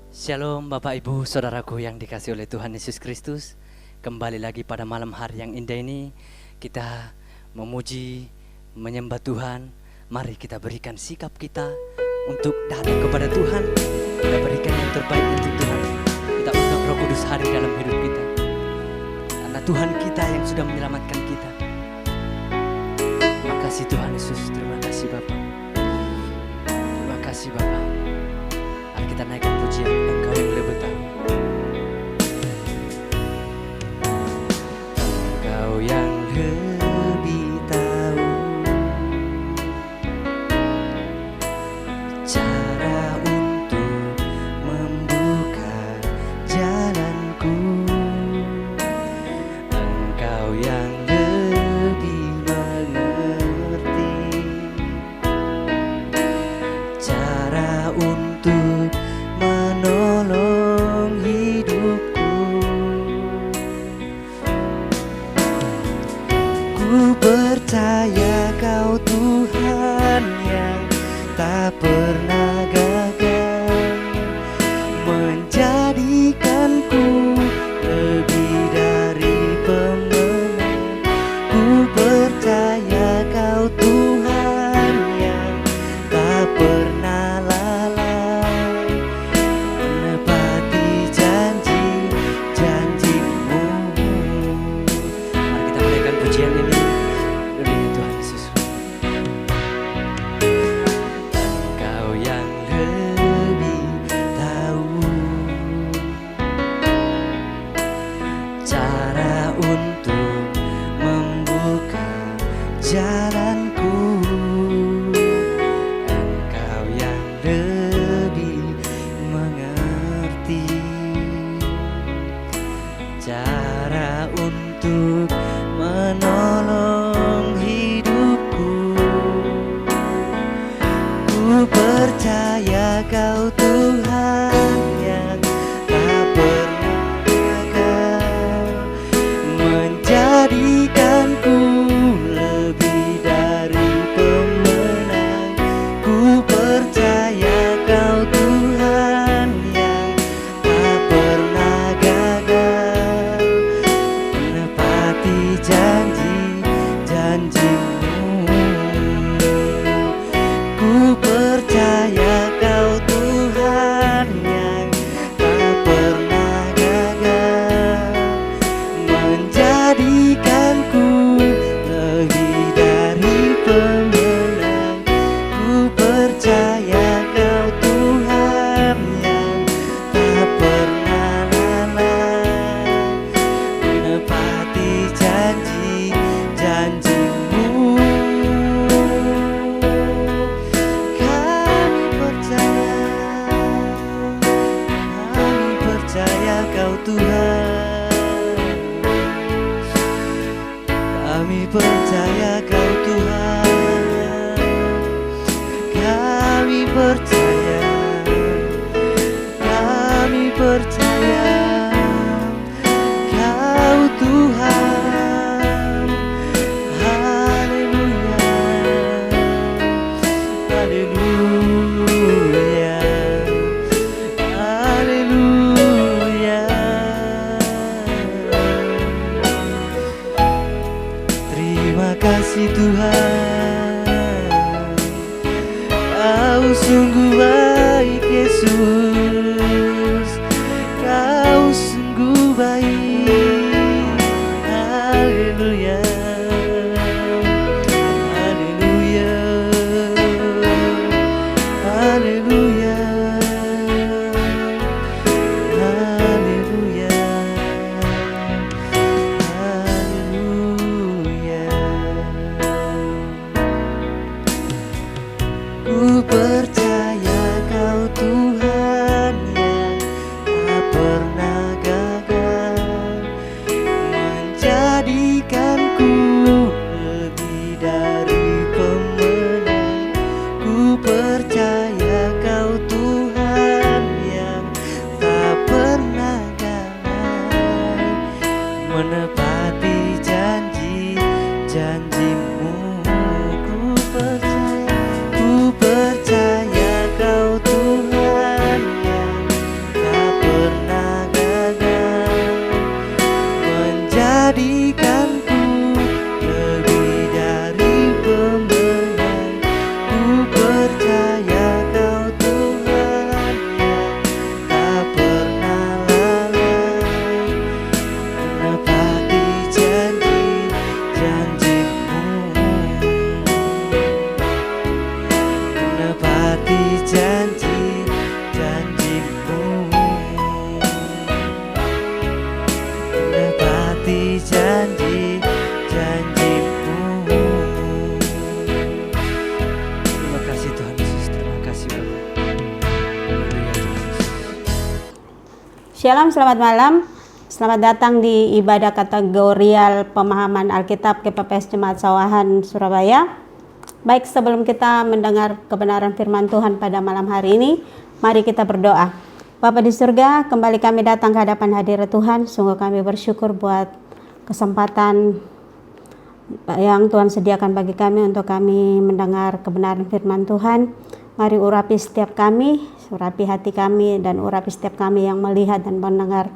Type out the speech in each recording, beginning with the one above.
Shalom Bapak Ibu Saudaraku yang dikasihi oleh Tuhan Yesus Kristus. Kembali lagi pada malam hari yang indah ini kita memuji, menyembah Tuhan. Mari kita berikan sikap kita untuk datang kepada Tuhan. Kita berikan yang terbaik untuk Tuhan. Kita undang Roh Kudus hadir dalam hidup kita, karena Tuhan kita yang sudah menyelamatkan kita. Terima kasih Tuhan Yesus. Terima kasih Bapak. Terima kasih Bapak. Mari kita naikkan pujian Engkau yang lebih tahu. Engkau yang lebih tahu cara untuk membuka jalanku. Engkau yang lebih mengerti cara untuk menolong hidupku. Ku percaya Kau Tuhan yang tak pernah gagal menjadikanku lebih dari pemenang. Ku percaya Kau Tuhan yang tak pernah lalai menepati janji-janji-Mu. Mari kita berikan pujian ini dari Tuhan Yesus. Engkau yang lebih tahu cara untuk membuka jalanku. Engkau yang lebih mengerti cara untuk menolong hidupku. Ku percaya Kau Tuhan yang tak pernah gagal menjadikanku lebih dari pemenang. Ku percaya Kau Tuhan yang tak pernah gagal menepati janji-janji-Mu. Ku percaya Kau Tuhan yang tak pernah gagal menjadikanku lebih dari pemenang. Ku percaya Kau Tuhan yang tak pernah lalai menepati janji-janji-Mu. Kami percaya Kau Tuhan. Kami percaya Kau Tuhan. Kami percaya. Kami percaya Kau Tuhan. Haleluya. Haleluya. Haleluya. Terima kasih Tuhan. Kau sungguh baik Yesus. Kau Shalom, selamat malam. Selamat datang di ibadah kategorial pemahaman Alkitab KPPS Jemaat Sawahan Surabaya. Baik, sebelum kita mendengar kebenaran firman Tuhan pada malam hari ini, mari kita berdoa. Bapa di surga, kembali kami datang ke hadapan hadirat Tuhan. Sungguh kami bersyukur buat kesempatan yang Tuhan sediakan bagi kami untuk kami mendengar kebenaran firman Tuhan. Mari urapi setiap kami, urapi hati kami, dan urapi setiap kami yang melihat dan mendengar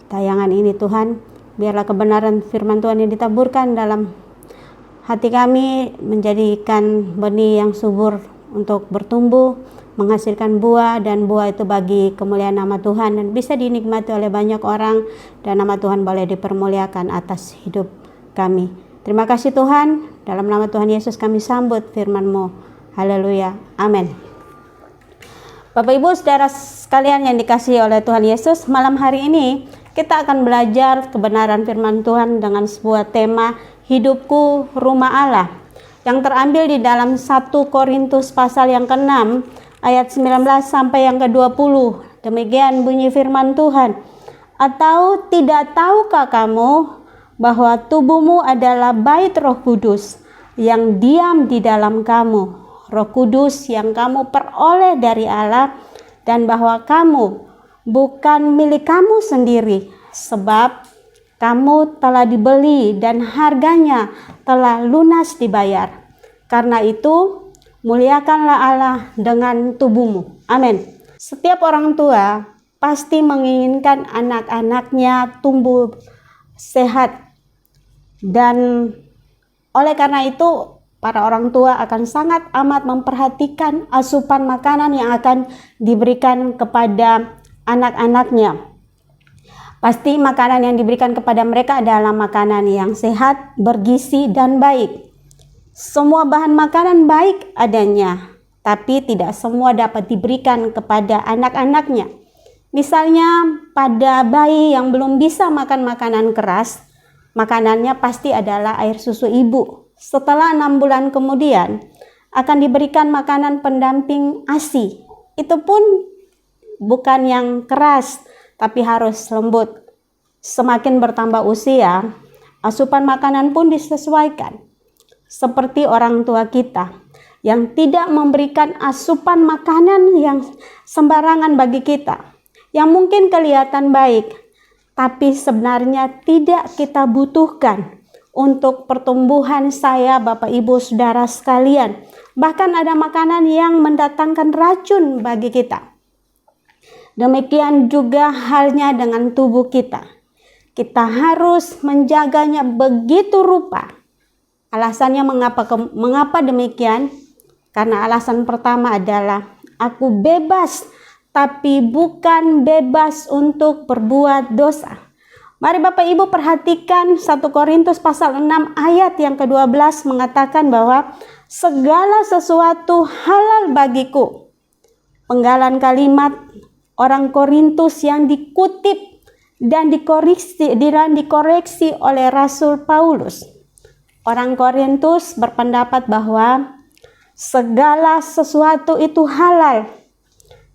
tayangan ini Tuhan. Biarlah kebenaran firman Tuhan yang ditaburkan dalam hati kami menjadikan benih yang subur untuk bertumbuh, menghasilkan buah, dan buah itu bagi kemuliaan nama Tuhan dan bisa dinikmati oleh banyak orang, dan nama Tuhan boleh dipermuliakan atas hidup kami. Terima kasih Tuhan, dalam nama Tuhan Yesus kami sambut firman-Mu. Haleluya, amin. Bapak Ibu Saudara sekalian yang dikasihi oleh Tuhan Yesus, malam hari ini kita akan belajar kebenaran firman Tuhan dengan sebuah tema Hidupku Rumah Allah, yang terambil di dalam 1 Korintus pasal yang ke-6 ayat 19 sampai yang ke-20. Demikian bunyi firman Tuhan. Atau tidak tahukah kamu bahwa tubuhmu adalah bait Roh Kudus yang diam di dalam kamu, Roh Kudus yang kamu peroleh dari Allah, dan bahwa kamu bukan milik kamu sendiri, sebab kamu telah dibeli dan harganya telah lunas dibayar. Karena itu, muliakanlah Allah dengan tubuhmu. Amin. Setiap orang tua pasti menginginkan anak-anaknya tumbuh sehat, dan oleh karena itu para orang tua akan sangat amat memperhatikan asupan makanan yang akan diberikan kepada anak-anaknya. Pasti makanan yang diberikan kepada mereka adalah makanan yang sehat, bergizi, dan baik. Semua bahan makanan baik adanya, tapi tidak semua dapat diberikan kepada anak-anaknya. Misalnya pada bayi yang belum bisa makan makanan keras, makanannya pasti adalah air susu ibu. Setelah 6 bulan kemudian akan diberikan makanan pendamping ASI. Itu pun bukan yang keras, tapi harus lembut. Semakin bertambah usia, asupan makanan pun disesuaikan. Seperti orang tua kita yang tidak memberikan asupan makanan yang sembarangan bagi kita, yang mungkin kelihatan baik, tapi sebenarnya tidak kita butuhkan untuk pertumbuhan saya, Bapak Ibu Saudara sekalian. Bahkan ada makanan yang mendatangkan racun bagi kita. Demikian juga halnya dengan tubuh kita. Kita harus menjaganya begitu rupa. Alasannya mengapa demikian? Karena alasan pertama adalah aku bebas, tapi bukan bebas untuk berbuat dosa. Mari Bapak Ibu perhatikan 1 Korintus pasal 6 ayat yang ke-12 mengatakan bahwa segala sesuatu halal bagiku. Penggalan kalimat orang Korintus yang dikutip dan dikoreksi oleh Rasul Paulus. Orang Korintus berpendapat bahwa segala sesuatu itu halal.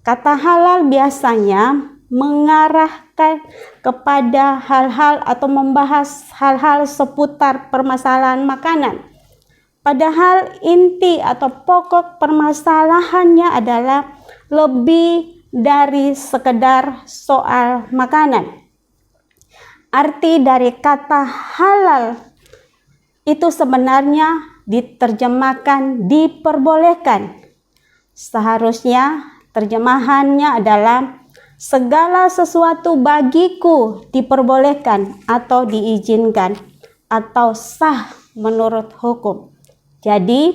Kata halal biasanya mengarahkan kepada hal-hal atau membahas hal-hal seputar permasalahan makanan. Padahal inti atau pokok permasalahannya adalah lebih dari sekedar soal makanan. Arti dari kata halal itu sebenarnya diterjemahkan diperbolehkan. Seharusnya terjemahannya adalah segala sesuatu bagiku diperbolehkan atau diizinkan atau sah menurut hukum. Jadi,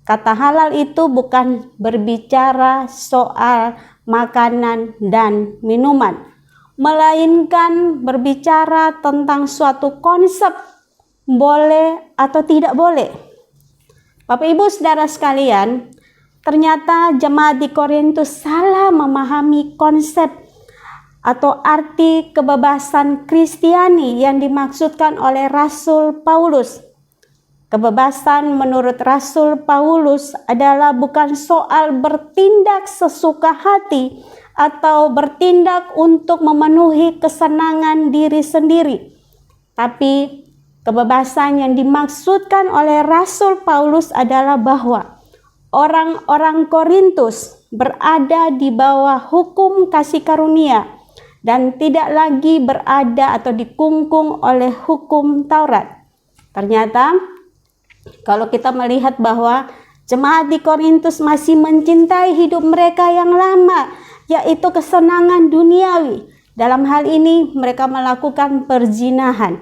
kata halal itu bukan berbicara soal makanan dan minuman, melainkan berbicara tentang suatu konsep boleh atau tidak boleh. Bapak Ibu Saudara sekalian, ternyata jemaat di Korintus salah memahami konsep atau arti kebebasan Kristiani yang dimaksudkan oleh Rasul Paulus. Kebebasan menurut Rasul Paulus adalah bukan soal bertindak sesuka hati atau bertindak untuk memenuhi kesenangan diri sendiri. Tapi kebebasan yang dimaksudkan oleh Rasul Paulus adalah bahwa orang-orang Korintus berada di bawah hukum kasih karunia dan tidak lagi berada atau dikungkung oleh hukum Taurat. Ternyata kalau kita melihat bahwa jemaat di Korintus masih mencintai hidup mereka yang lama, yaitu kesenangan duniawi. Dalam hal ini mereka melakukan perzinahan.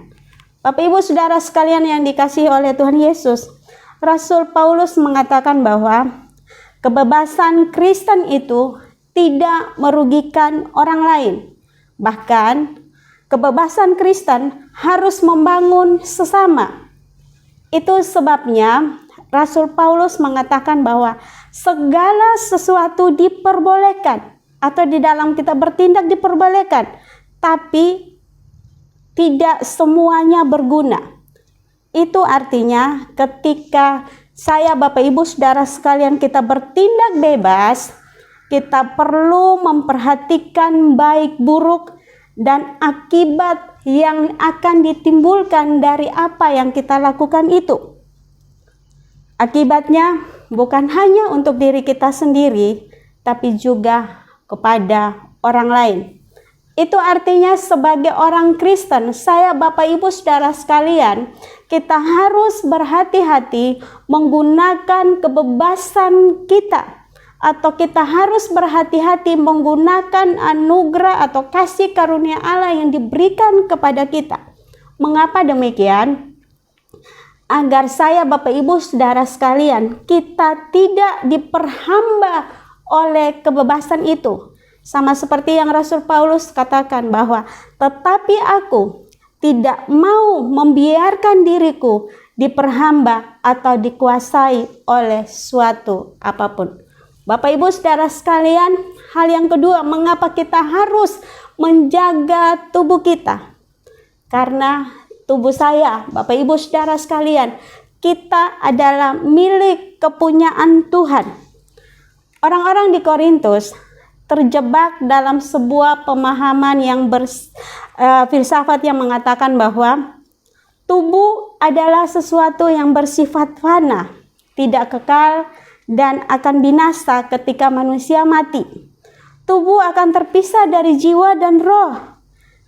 Bapak Ibu Saudara sekalian yang dikasihi oleh Tuhan Yesus, Rasul Paulus mengatakan bahwa kebebasan Kristen itu tidak merugikan orang lain. Bahkan kebebasan Kristen harus membangun sesama. Itu sebabnya Rasul Paulus mengatakan bahwa segala sesuatu diperbolehkan atau di dalam kita bertindak diperbolehkan, tapi tidak semuanya berguna. Itu artinya ketika saya, Bapak Ibu Saudara sekalian, kita bertindak bebas, kita perlu memperhatikan baik buruk dan akibat yang akan ditimbulkan dari apa yang kita lakukan itu. Akibatnya bukan hanya untuk diri kita sendiri, tapi juga kepada orang lain. Itu artinya sebagai orang Kristen, saya, Bapak Ibu Saudara sekalian, kita harus berhati-hati menggunakan kebebasan kita, atau kita harus berhati-hati menggunakan anugerah atau kasih karunia Allah yang diberikan kepada kita. Mengapa demikian? Agar saya, Bapak Ibu Saudara sekalian, kita tidak diperhamba oleh kebebasan itu. Sama seperti yang Rasul Paulus katakan bahwa tetapi aku tidak mau membiarkan diriku diperhamba atau dikuasai oleh suatu apapun. Bapak Ibu Saudara sekalian, hal yang kedua, mengapa kita harus menjaga tubuh kita? Karena tubuh saya, Bapak Ibu Saudara sekalian, kita adalah milik kepunyaan Tuhan. Orang-orang di Korintus terjebak dalam sebuah pemahaman yang filsafat yang mengatakan bahwa tubuh adalah sesuatu yang bersifat fana, tidak kekal, dan akan binasa ketika manusia mati. Tubuh akan terpisah dari jiwa dan roh.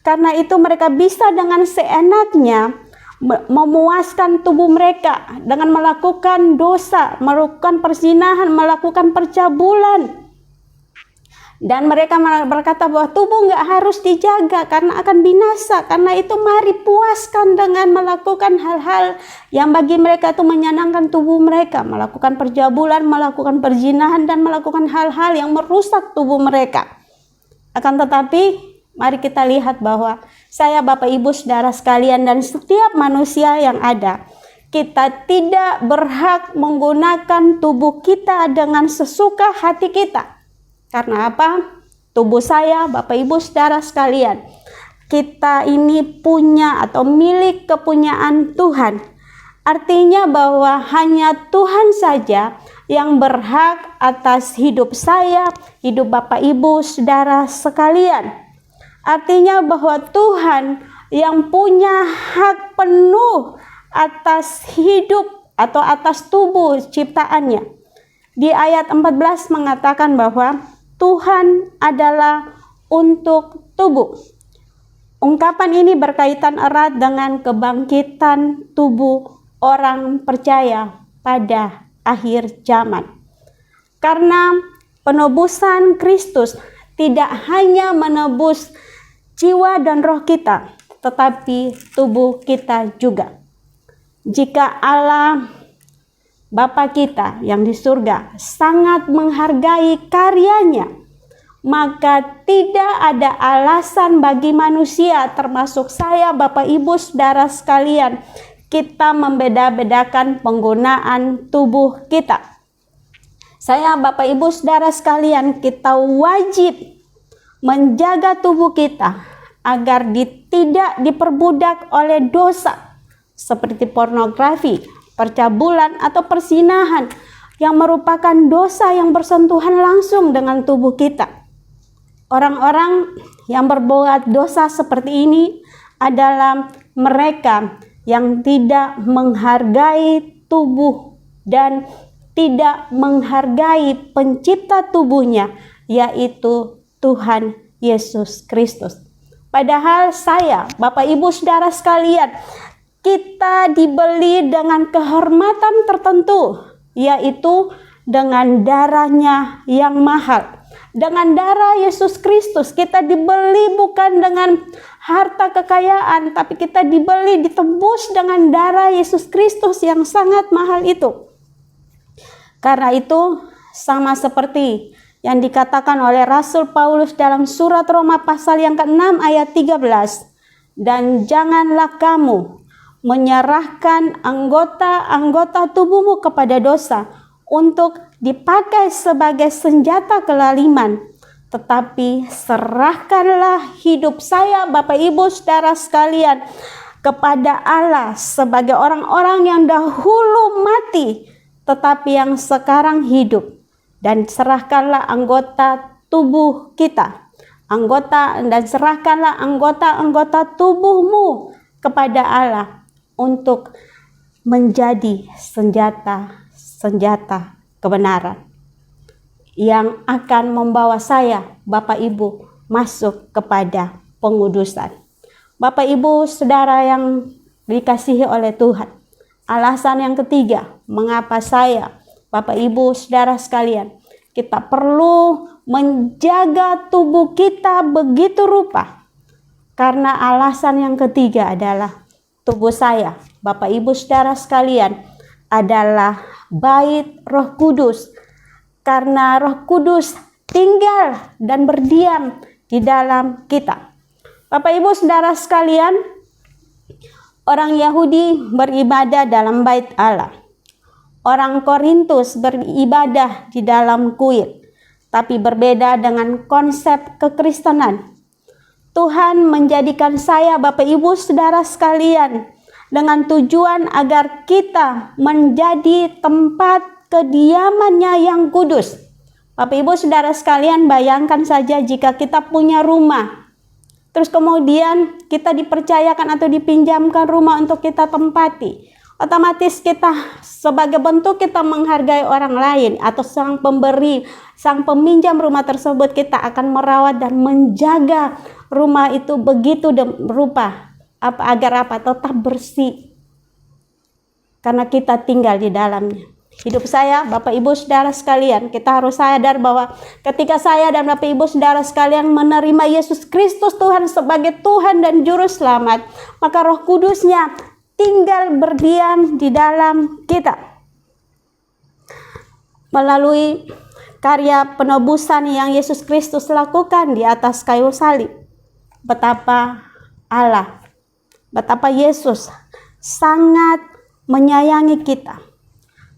Karena itu mereka bisa dengan seenaknya memuaskan tubuh mereka dengan melakukan dosa, melakukan perzinahan, melakukan percabulan. Dan mereka berkata bahwa tubuh nggak harus dijaga karena akan binasa. Karena itu mari puaskan dengan melakukan hal-hal yang bagi mereka itu menyenangkan tubuh mereka. Melakukan perjabulan, melakukan perzinahan, dan melakukan hal-hal yang merusak tubuh mereka. Akan tetapi mari kita lihat bahwa saya, Bapak Ibu Saudara sekalian, dan setiap manusia yang ada, kita tidak berhak menggunakan tubuh kita dengan sesuka hati kita. Karena apa? Tubuh saya, Bapak Ibu Saudara sekalian, kita ini punya atau milik kepunyaan Tuhan. Artinya bahwa hanya Tuhan saja yang berhak atas hidup saya, hidup Bapak Ibu Saudara sekalian. Artinya bahwa Tuhan yang punya hak penuh atas hidup atau atas tubuh ciptaannya. Di ayat 14 mengatakan bahwa Tuhan adalah untuk tubuh. Ungkapan ini berkaitan erat dengan kebangkitan tubuh orang percaya pada akhir zaman. Karena penebusan Kristus tidak hanya menebus jiwa dan roh kita, tetapi tubuh kita juga. Jika Allah Bapa kita yang di surga sangat menghargai karyanya, maka tidak ada alasan bagi manusia, termasuk saya, Bapak Ibu Saudara sekalian, kita membeda-bedakan penggunaan tubuh kita. Saya, Bapak Ibu Saudara sekalian, kita wajib menjaga tubuh kita agar tidak diperbudak oleh dosa seperti pornografi, percabulan atau persinahan yang merupakan dosa yang bersentuhan langsung dengan tubuh kita. Orang-orang yang berbuat dosa seperti ini adalah mereka yang tidak menghargai tubuh dan tidak menghargai pencipta tubuhnya, yaitu Tuhan Yesus Kristus. Padahal saya, Bapak Ibu Saudara sekalian, kita dibeli dengan kehormatan tertentu, yaitu dengan darahnya yang mahal. Dengan darah Yesus Kristus kita dibeli bukan dengan harta kekayaan, tapi kita dibeli, ditebus dengan darah Yesus Kristus yang sangat mahal itu. Karena itu sama seperti yang dikatakan oleh Rasul Paulus dalam surat Roma pasal yang ke-6 ayat 13. Dan janganlah kamu menyerahkan anggota-anggota tubuhmu kepada dosa untuk dipakai sebagai senjata kelaliman, tetapi serahkanlah hidup saya, Bapak Ibu Saudara sekalian, kepada Allah sebagai orang-orang yang dahulu mati, tetapi yang sekarang hidup. Dan serahkanlah anggota tubuh kita, serahkanlah anggota-anggota tubuhmu kepada Allah untuk menjadi senjata kebenaran yang akan membawa saya, Bapak Ibu, masuk kepada pengudusan. Bapak Ibu Saudara yang dikasihi oleh Tuhan, alasan yang ketiga mengapa saya, Bapak Ibu Saudara sekalian, kita perlu menjaga tubuh kita begitu rupa. Karena alasan yang ketiga adalah tubuh saya, Bapak Ibu Saudara sekalian, adalah bait Roh Kudus. Karena Roh Kudus tinggal dan berdiam di dalam kita. Bapak Ibu Saudara sekalian, orang Yahudi beribadah dalam bait Allah. Orang Korintus beribadah di dalam kuil, tapi berbeda dengan konsep kekristenan. Tuhan menjadikan saya, Bapak Ibu Saudara sekalian, dengan tujuan agar kita menjadi tempat kediamannya yang kudus. Bapak Ibu Saudara sekalian, bayangkan saja jika kita punya rumah, terus kemudian kita dipercayakan atau dipinjamkan rumah untuk kita tempati. Otomatis kita sebagai bentuk kita menghargai orang lain atau sang pemberi, sang peminjam rumah tersebut, kita akan merawat dan menjaga rumah itu begitu rupa agar tetap bersih. Karena kita tinggal di dalamnya. Hidup saya, Bapak Ibu Saudara sekalian, kita harus sadar bahwa ketika saya dan Bapak Ibu Saudara sekalian menerima Yesus Kristus Tuhan sebagai Tuhan dan Juru Selamat, maka Roh Kudusnya tinggal berdiam di dalam kita. Melalui karya penebusan yang Yesus Kristus lakukan di atas kayu salib, betapa Allah, betapa Yesus sangat menyayangi kita.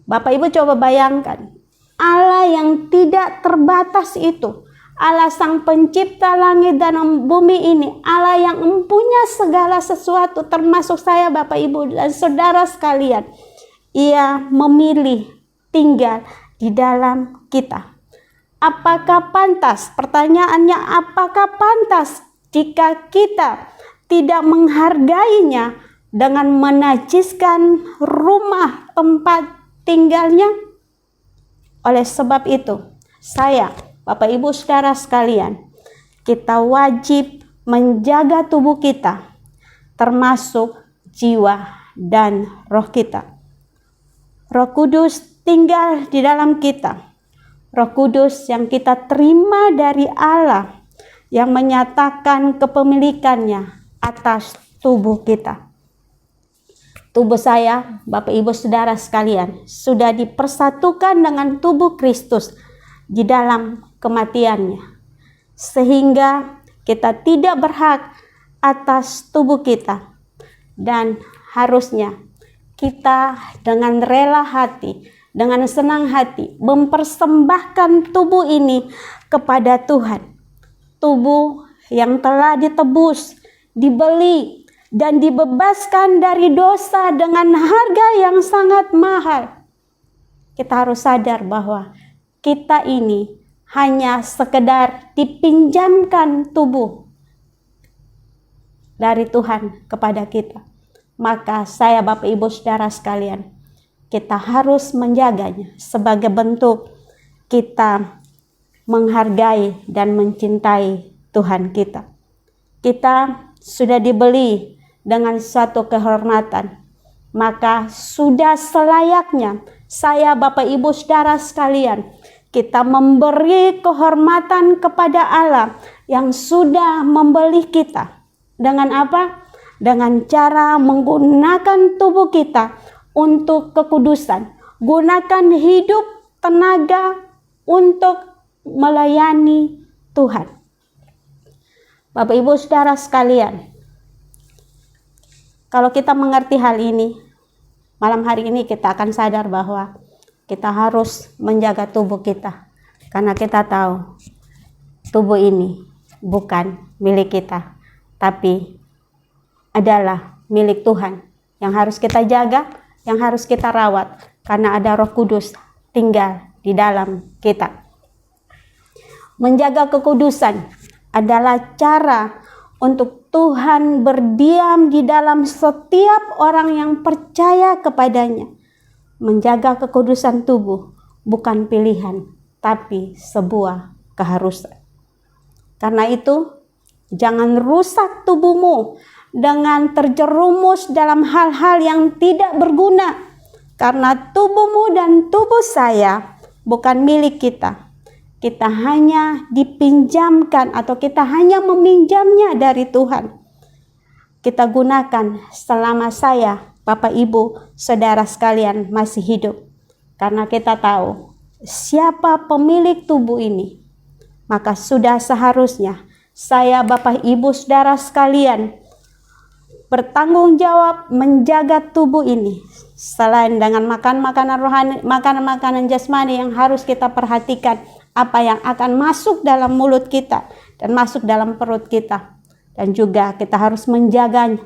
Bapak Ibu coba bayangkan, Allah yang tidak terbatas itu, Allah sang pencipta langit dan bumi ini, Allah yang mempunyai segala sesuatu termasuk saya, Bapak Ibu dan saudara sekalian, Ia memilih tinggal di dalam kita. Apakah pantas? Pertanyaannya, apakah pantas jika kita tidak menghargainya dengan menajiskan rumah tempat tinggalnya? Oleh sebab itu, saya, Bapak Ibu Saudara sekalian, kita wajib menjaga tubuh kita, termasuk jiwa dan roh kita. Roh Kudus tinggal di dalam kita. Roh Kudus yang kita terima dari Allah, yang menyatakan kepemilikannya atas tubuh kita. Tubuh saya, Bapak Ibu Saudara sekalian, sudah dipersatukan dengan tubuh Kristus di dalam kematiannya, sehingga kita tidak berhak atas tubuh kita, dan harusnya kita dengan rela hati, dengan senang hati mempersembahkan tubuh ini kepada Tuhan. Tubuh yang telah ditebus, dibeli dan dibebaskan dari dosa dengan harga yang sangat mahal. Kita harus sadar bahwa kita ini hanya sekedar dipinjamkan tubuh dari Tuhan kepada kita. Maka saya, Bapak Ibu Saudara sekalian, kita harus menjaganya sebagai bentuk kita menghargai dan mencintai Tuhan kita. Kita sudah dibeli dengan suatu kehormatan, maka sudah selayaknya saya, Bapak Ibu Saudara sekalian, kita memberi kehormatan kepada Allah yang sudah membeli kita. Dengan apa? Dengan cara menggunakan tubuh kita untuk kekudusan. Gunakan hidup, tenaga untuk melayani Tuhan. Bapak Ibu Saudara sekalian, kalau kita mengerti hal ini, malam hari ini kita akan sadar bahwa kita harus menjaga tubuh kita. Karena kita tahu tubuh ini bukan milik kita, tapi adalah milik Tuhan yang harus kita jaga, yang harus kita rawat. Karena ada Roh Kudus tinggal di dalam kita. Menjaga kekudusan adalah cara untuk Tuhan berdiam di dalam setiap orang yang percaya kepadanya. Menjaga kekudusan tubuh bukan pilihan, tapi sebuah keharusan. Karena itu, jangan rusak tubuhmu dengan terjerumus dalam hal-hal yang tidak berguna. Karena tubuhmu dan tubuh saya bukan milik kita. Kita hanya dipinjamkan atau kita hanya meminjamnya dari Tuhan. Kita gunakan selama saya, Bapak Ibu, Saudara sekalian masih hidup. Karena kita tahu siapa pemilik tubuh ini. Maka sudah seharusnya saya, Bapak Ibu, Saudara sekalian bertanggung jawab menjaga tubuh ini. Selain dengan makan makanan rohani, makanan jasmani yang harus kita perhatikan, apa yang akan masuk dalam mulut kita dan masuk dalam perut kita. Dan juga kita harus menjaga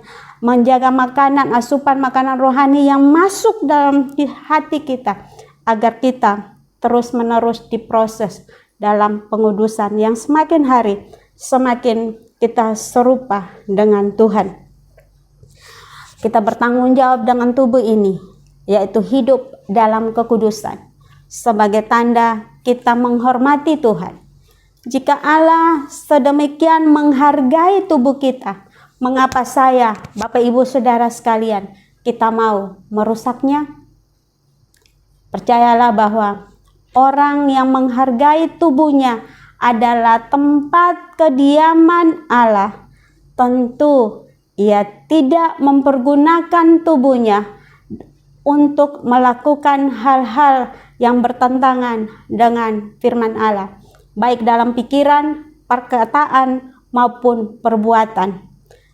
asupan makanan rohani yang masuk dalam hati kita, agar kita terus-menerus diproses dalam pengudusan yang semakin hari semakin kita serupa dengan Tuhan. Kita bertanggung jawab dengan tubuh ini, yaitu hidup dalam kekudusan, sebagai tanda kita menghormati Tuhan. Jika Allah sedemikian menghargai tubuh kita, mengapa saya, Bapak Ibu Saudara sekalian, kita mau merusaknya? Percayalah bahwa orang yang menghargai tubuhnya adalah tempat kediaman Allah. Tentu ia tidak mempergunakan tubuhnya untuk melakukan hal-hal yang bertentangan dengan firman Allah, baik dalam pikiran, perkataan, maupun perbuatan.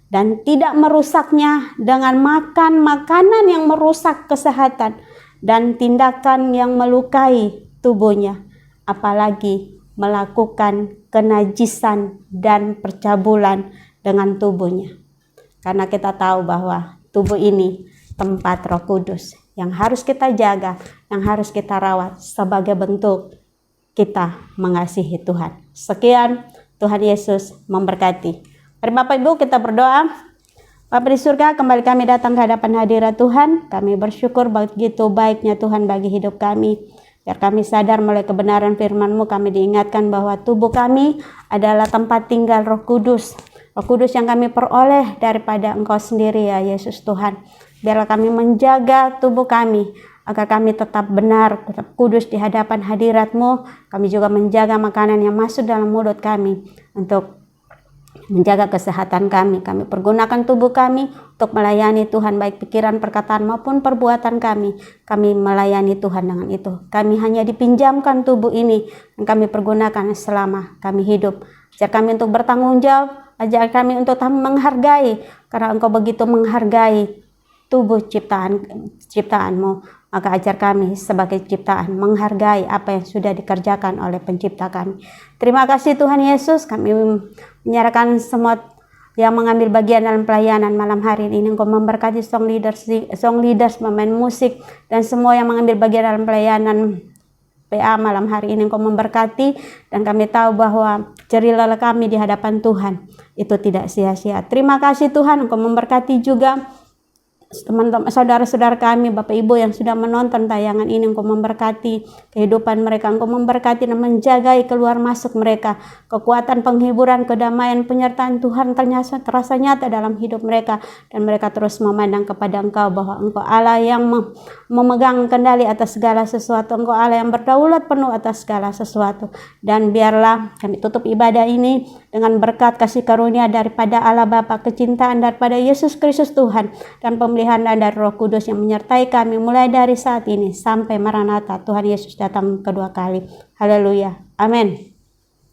Dan tidak merusaknya dengan makan makanan yang merusak kesehatan dan tindakan yang melukai tubuhnya, apalagi melakukan kenajisan dan percabulan dengan tubuhnya. Karena kita tahu bahwa tubuh ini tempat Roh Kudus yang harus kita jaga, yang harus kita rawat sebagai bentuk kita mengasihi Tuhan. Sekian, Tuhan Yesus memberkati. Mari Bapak Ibu kita berdoa. Bapa di surga, kembali kami datang ke hadapan hadirat Tuhan. Kami bersyukur begitu baiknya Tuhan bagi hidup kami. Biar kami sadar melalui kebenaran firman-Mu, kami diingatkan bahwa tubuh kami adalah tempat tinggal Roh Kudus. Roh Kudus yang kami peroleh daripada Engkau sendiri ya Yesus Tuhan. Biarlah kami menjaga tubuh kami, agar kami tetap benar, tetap kudus di hadapan hadirat-Mu. Kami juga menjaga makanan yang masuk dalam mulut kami untuk menjaga kesehatan kami. Kami pergunakan tubuh kami untuk melayani Tuhan, baik pikiran, perkataan maupun perbuatan kami. Kami melayani Tuhan dengan itu. Kami hanya dipinjamkan tubuh ini dan kami pergunakan selama kami hidup. Ajar kami untuk bertanggung jawab, ajar kami untuk menghargai, karena Engkau begitu menghargai tubuh ciptaan-Mu. Maka ajar kami sebagai ciptaan menghargai apa yang sudah dikerjakan oleh pencipta kami. Terima kasih Tuhan Yesus, kami menyerahkan semua yang mengambil bagian dalam pelayanan malam hari ini. Engkau memberkati song leaders, pemain musik, dan semua yang mengambil bagian dalam pelayanan PA malam hari ini. Engkau memberkati, dan kami tahu bahwa jerih lelah kami di hadapan Tuhan itu tidak sia-sia. Terima kasih Tuhan, Engkau memberkati juga teman-teman, saudara-saudara kami, Bapak Ibu yang sudah menonton tayangan ini. Engkau memberkati kehidupan mereka, Engkau memberkati dan menjagai keluar masuk mereka. Kekuatan, penghiburan, kedamaian, penyertaan Tuhan terasa nyata dalam hidup mereka, dan mereka terus memandang kepada Engkau bahwa Engkau Allah yang memegang kendali atas segala sesuatu. Engkau Allah yang berdaulat penuh atas segala sesuatu. Dan biarlah kami tutup ibadah ini dengan berkat kasih karunia daripada Allah Bapa, kecintaan daripada Yesus Kristus Tuhan, dan pemeliharaan dari Roh Kudus yang menyertai kami mulai dari saat ini sampai Maranatha Tuhan Yesus datang kedua kali. Haleluya. Amin.